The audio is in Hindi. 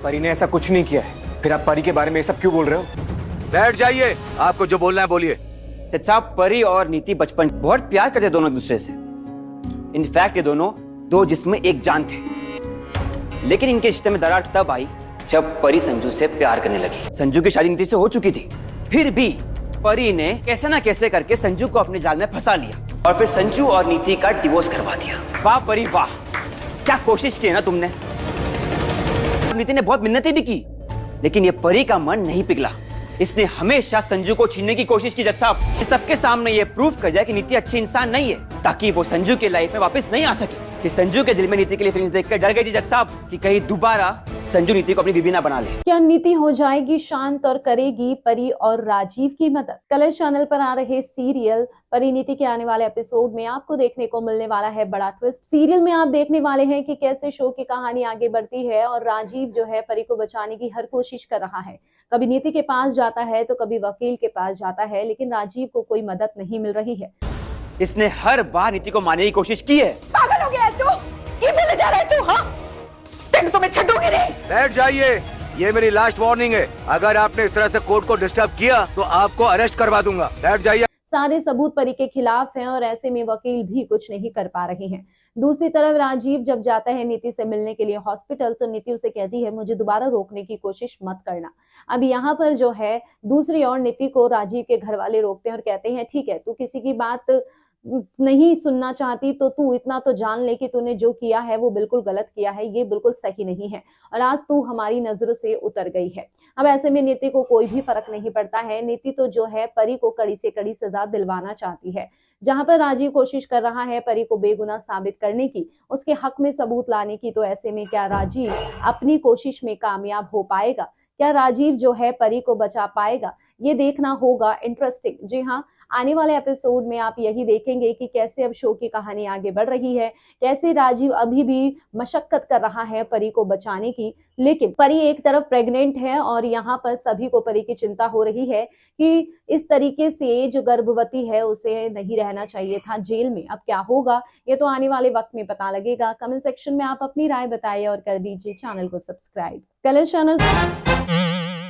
परी ने ऐसा कुछ नहीं किया है, फिर आप परी के बारे में ये सब क्यों बोल रहे हो? बैठ जाइए, आपको जो बोलना है बोलिए। जज साहब, परी और नीति बचपन बहुत प्यार करते दोनों एक दूसरे से। इनफैक्ट ये दोनों दो जिस्म एक जान थे। लेकिन इनके रिश्ते में दरार तब आई जब परी संजू से प्यार करने लगी। संजू की शादी नीति से हो चुकी थी, फिर भी परी ने कैसे ना कैसे करके संजू को अपने जाल में फंसा लिया और फिर संजू और नीति का डिवोर्स करवा दिया। वाह परी वाह, क्या कोशिश की है ना तुमने। नीति ने बहुत मिन्नतें भी की, लेकिन ये परी का मन नहीं पिघला। इसने हमेशा संजू को छीनने की कोशिश की। जज साहब, ये सबके सामने ये प्रूव कर जाए कि नीति अच्छी इंसान नहीं है, ताकि वो संजू के लाइफ में वापस नहीं आ सके। कि संजू के दिल में नीति के लिए फीलिंग्स देखकर डर गई थी जज साहब कि कहीं दोबारा संजू नीति को अपनी बीवी ना बना ले। क्या नीति हो जाएगी शांत और करेगी परी और राजीव की मदद? कलर्स चैनल पर आ रहे सीरियल परी नीति के आने वाले एपिसोड में आपको देखने को मिलने वाला है बड़ा ट्विस्ट। सीरियल में आप देखने वाले हैं कि कैसे शो की कहानी आगे बढ़ती है और राजीव जो है परी को बचाने की हर कोशिश कर रहा है। कभी नीति के पास जाता है तो कभी वकील के पास जाता है, लेकिन राजीव को कोई मदद नहीं मिल रही है। इसने हर बार नीति को मारने की कोशिश की है। पागल हो गया तू? क्या बोले जा रहा है तू? हाँ, तो मैं छूटूंगी नहीं। बैठ जाइए, ये मेरी लास्ट वार्निंग है। अगर आपने इस तरह से कोर्ट को डिस्टर्ब किया तो आपको अरेस्ट करवा दूंगा। बैठ जाइए। सारे सबूत परी के खिलाफ हैं और ऐसे में वकील भी कुछ नहीं कर पा रहे हैं। दूसरी तरफ राजीव जब जाता है नीति से मिलने के लिए हॉस्पिटल, तो नीति उसे कहती है मुझे दोबारा रोकने की कोशिश मत करना। अब यहाँ पर जो है दूसरी ओर नीति को राजीव के घर वाले रोकते हैं और कहते हैं ठीक है, तू किसी की बात नहीं सुनना चाहती तो तू इतना तो जान ले कि तूने जो किया है वो बिल्कुल गलत किया है, ये बिल्कुल सही नहीं है और आज तू हमारी नजरों से उतर गई है। अब ऐसे में नीति को कोई भी फर्क नहीं पड़ता है। नीति तो जो है परी को कड़ी से कड़ी सजा दिलवाना चाहती है। जहां पर राजीव कोशिश कर रहा है परी को बेगुनाह साबित करने की, उसके हक में सबूत लाने की, तो ऐसे में क्या राजीव अपनी कोशिश में कामयाब हो पाएगा? क्या राजीव जो है परी को बचा पाएगा? ये देखना होगा इंटरेस्टिंग। जी हाँ, आने वाले एपिसोड में आप यही देखेंगे कि कैसे अब शो की कहानी आगे बढ़ रही है, कैसे राजीव अभी भी मशक्कत कर रहा है परी को बचाने की, लेकिन परी एक तरफ प्रेग्नेंट है और यहाँ पर सभी को परी की चिंता हो रही है कि इस तरीके से जो गर्भवती है उसे नहीं रहना चाहिए था जेल में। अब क्या होगा ये तो आने वाले वक्त में पता लगेगा। कमेंट सेक्शन में आप अपनी राय बताइए और कर दीजिए चैनल को सब्सक्राइब। Colors channel